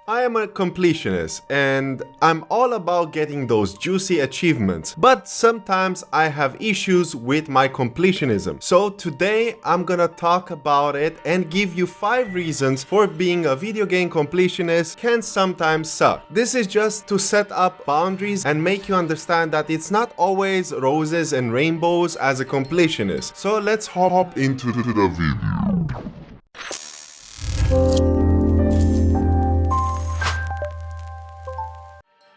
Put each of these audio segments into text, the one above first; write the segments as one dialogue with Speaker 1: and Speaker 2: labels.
Speaker 1: I am a completionist and I'm all about getting those juicy achievements, but sometimes I have issues with my completionism. So today I'm gonna talk about it and give you 5 reasons for being a video game completionist can sometimes suck. This is just to set up boundaries and make you understand that it's not always roses and rainbows as a completionist. So let's hop into the video.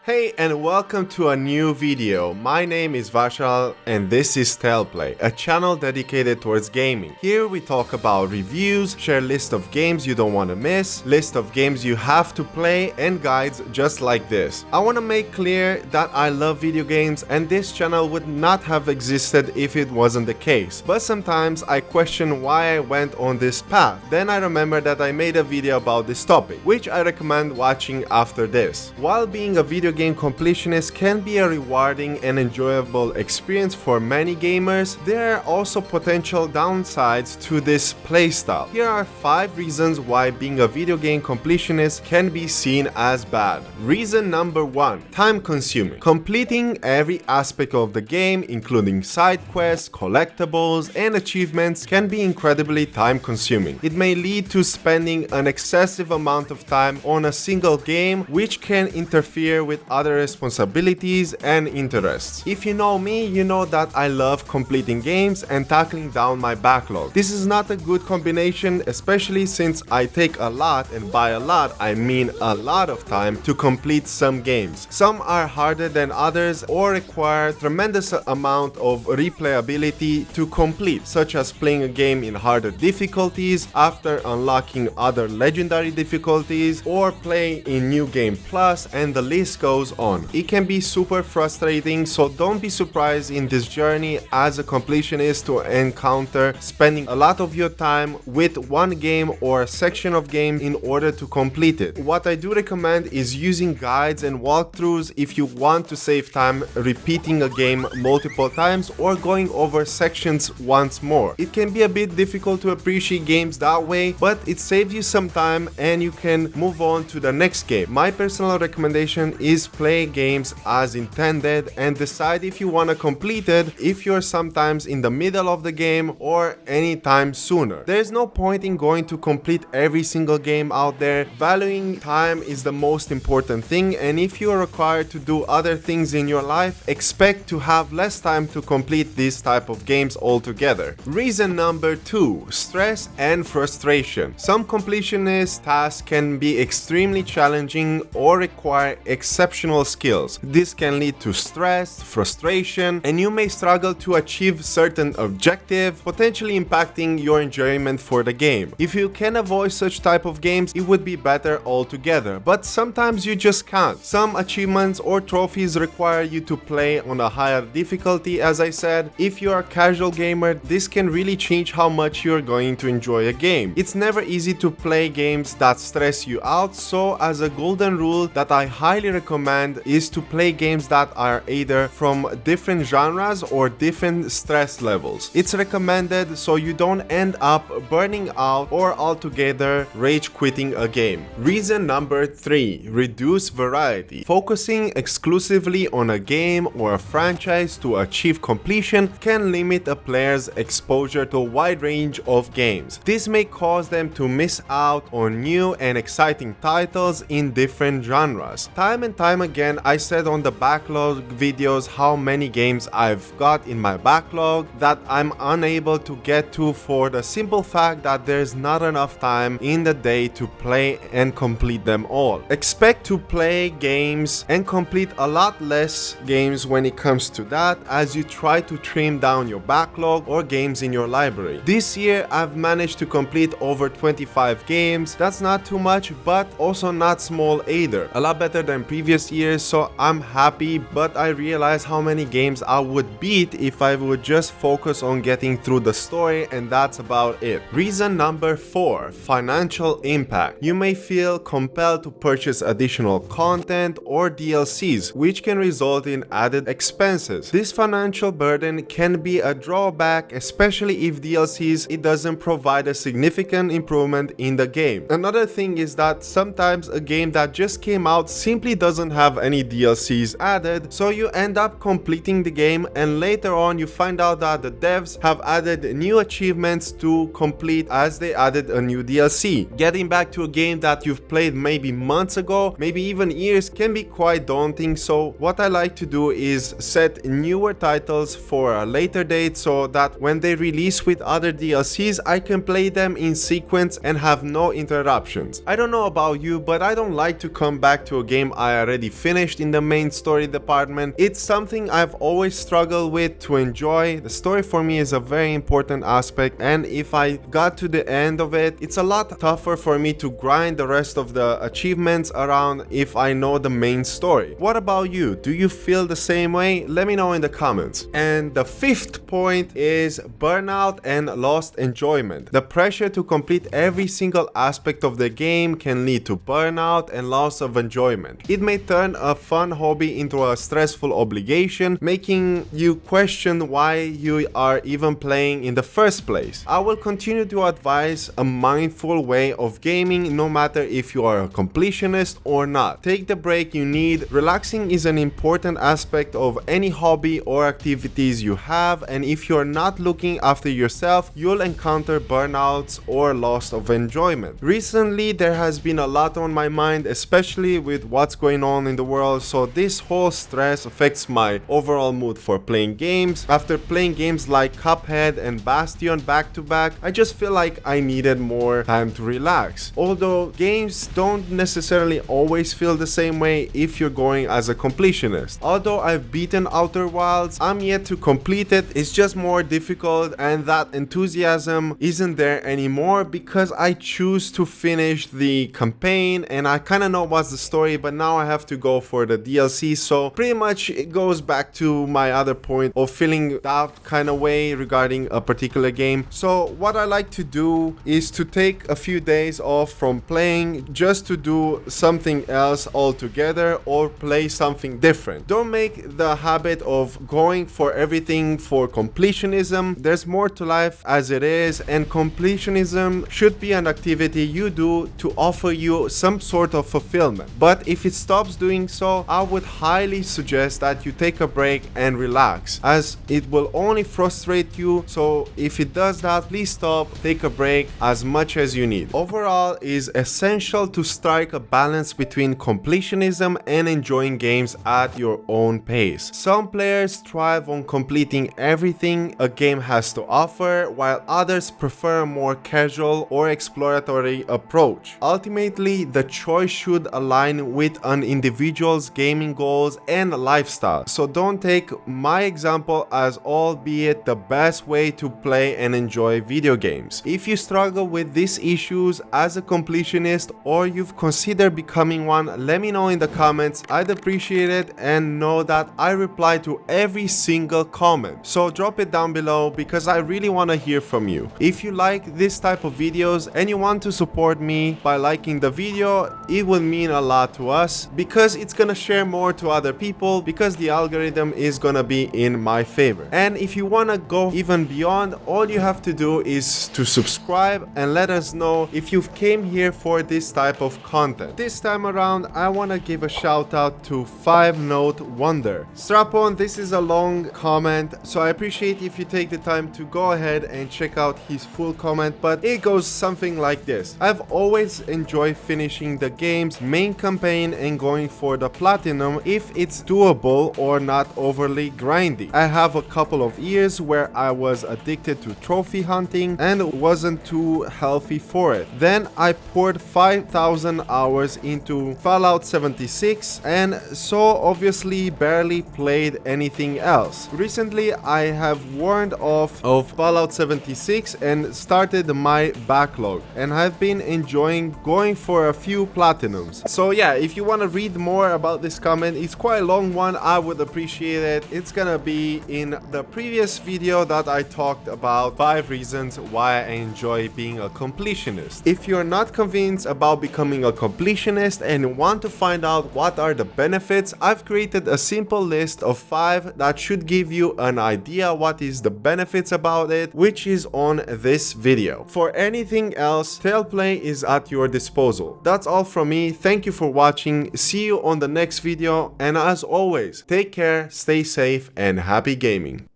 Speaker 1: Hey and welcome to a new video. My name is Vashal and this is Tellplay, a channel dedicated towards gaming. Here we talk about reviews, share list of games you don't want to miss, list of games you have to play, and guides just like this. I want to make clear that I love video games and this channel would not have existed if it wasn't the case. But sometimes I question why I went on this path. Then I remember that I made a video about this topic, which I recommend watching after this. While being a video game completionist can be a rewarding and enjoyable experience for many gamers, there are also potential downsides to this playstyle. Here are 5 reasons why being a video game completionist can be seen as bad. Reason number 1: time consuming. Completing every aspect of the game, including side quests, collectibles, and achievements, can be incredibly time consuming. It may lead to spending an excessive amount of time on a single game, which can interfere with other responsibilities and interests. If you know me, you know that I love completing games and tackling down my backlog. This is not a good combination, especially since I take a lot, and by a lot I mean a lot of time to complete some games. Some are harder than others or require tremendous amount of replayability to complete, such as playing a game in harder difficulties after unlocking other legendary difficulties, or playing in New Game Plus, and the list goes on. It can be super frustrating, so don't be surprised in this journey as a completionist to encounter spending a lot of your time with one game or a section of game in order to complete it. What I do recommend is using guides and walkthroughs if you want to save time repeating a game multiple times or going over sections once more. It can be a bit difficult to appreciate games that way, but it saves you some time and you can move on to the next game. My personal recommendation is play games as intended and decide if you want to complete it if you're sometimes in the middle of the game or anytime sooner. There's no point in going to complete every single game out there. Valuing time is the most important thing, and if you're required to do other things in your life, expect to have less time to complete these type of games altogether. Reason number 2: stress and frustration. Some completionist tasks can be extremely challenging or require exceptional skills. This can lead to stress, frustration, and you may struggle to achieve certain objectives, potentially impacting your enjoyment for the game. If you can avoid such type of games, it would be better altogether, but sometimes you just can't. Some achievements or trophies require you to play on a higher difficulty, as I said. If you're a casual gamer, this can really change how much you're going to enjoy a game. It's never easy to play games that stress you out, so as a golden rule that I highly recommend is to play games that are either from different genres or different stress levels. It's recommended so you don't end up burning out or altogether rage quitting a game. Reason number 3: reduce variety. Focusing exclusively on a game or a franchise to achieve completion can limit a player's exposure to a wide range of games. This may cause them to miss out on new and exciting titles in different genres. Time and time again, I said on the backlog videos how many games I've got in my backlog that I'm unable to get to for the simple fact that there's not enough time in the day to play and complete them all. Expect to play games and complete a lot less games when it comes to that, as you try to trim down your backlog or games in your library. This year I've managed to complete over 25 games. That's not too much, but also not small either. A lot better than previous previous years, so I'm happy, but I realize how many games I would beat if I would just focus on getting through the story, and that's about it. Reason number 4, financial impact. You may feel compelled to purchase additional content or DLCs, which can result in added expenses. This financial burden can be a drawback, especially if DLCs it doesn't provide a significant improvement in the game. Another thing is that sometimes a game that just came out simply doesn't have any DLCs added, so you end up completing the game and later on you find out that the devs have added new achievements to complete as they added a new DLC. Getting back to a game that you've played maybe months ago, maybe even years, can be quite daunting, so what I like to do is set newer titles for a later date so that when they release with other DLCs, I can play them in sequence and have no interruptions. I don't know about you, but I don't like to come back to a game I already finished in the main story department. It's something I've always struggled with to enjoy. The story for me is a very important aspect, and if I got to the end of it, it's a lot tougher for me to grind the rest of the achievements around if I know the main story. What about you? Do you feel the same way? Let me know in the comments. And the 5th point is burnout and lost enjoyment. The pressure to complete every single aspect of the game can lead to burnout and loss of enjoyment. It may turn a fun hobby into a stressful obligation, making you question why you are even playing in the first place. I will continue to advise a mindful way of gaming, no matter if you are a completionist or not. Take the break you need. Relaxing is an important aspect of any hobby or activities you have, and if you're not looking after yourself, you'll encounter burnouts or loss of enjoyment. Recently, there has been a lot on my mind, especially with what's going on in the world, so this whole stress affects my overall mood for playing games. After playing games like Cuphead and Bastion back to back, I just feel like I needed more time to relax. Although games don't necessarily always feel the same way if you're going as a completionist. Although I've beaten Outer Wilds, I'm yet to complete it. It's just more difficult, and that enthusiasm isn't there anymore because I choose to finish the campaign and I kind of know what's the story, but now I have to go for the DLC. So pretty much it goes back to my other point of feeling that kind of way regarding a particular game. So what I like to do is to take a few days off from playing just to do something else altogether or play something different. Don't make the habit of going for everything for completionism. There's more to life as it is, and completionism should be an activity you do to offer you some sort of fulfillment. But if it stops doing so, I would highly suggest that you take a break and relax, as it will only frustrate you. So if it does that, please stop, take a break as much as you need. Overall, it is essential to strike a balance between completionism and enjoying games at your own pace. Some players thrive on completing everything a game has to offer, while others prefer a more casual or exploratory approach. Ultimately, the choice should align with an individual's gaming goals and lifestyle. So don't take my example as albeit the best way to play and enjoy video games. If you struggle with these issues as a completionist or you've considered becoming one, let me know in the comments. I'd appreciate it, and know that I reply to every single comment. So drop it down below because I really want to hear from you. If you like this type of videos and you want to support me by liking the video, it will mean a lot to us because it's gonna share more to other people, because the algorithm is gonna be in my favor. And if you want to go even beyond, all you have to do is to subscribe and let us know if you've came here for this type of content. This time around, I want to give a shout out to 5-Note Wonder. Strap on, this is a long comment, so I appreciate if you take the time to go ahead and check out his full comment, but it goes something like this. I've always enjoyed finishing the game's main campaign and going for the platinum if it's doable or not overly grindy. I have a couple of years where I was addicted to trophy hunting and wasn't too healthy for it. Then I poured 5,000 hours into Fallout 76 and so obviously barely played anything else. Recently I have warned off of Fallout 76 and started my backlog, and I've been enjoying going for a few platinums. So yeah, if you want to read read more about this comment, it's quite a long one, I would appreciate it. It's gonna be in the previous video that I talked about 5 reasons why I enjoy being a completionist. If you're not convinced about becoming a completionist and want to find out what are the benefits, I've created a simple list of 5 that should give you an idea what is the benefits about it, which is on this video. For anything else, Tailplay is at your disposal. That's all from me. Thank you for watching. See you on the next video, and as always, take care, stay safe, and happy gaming.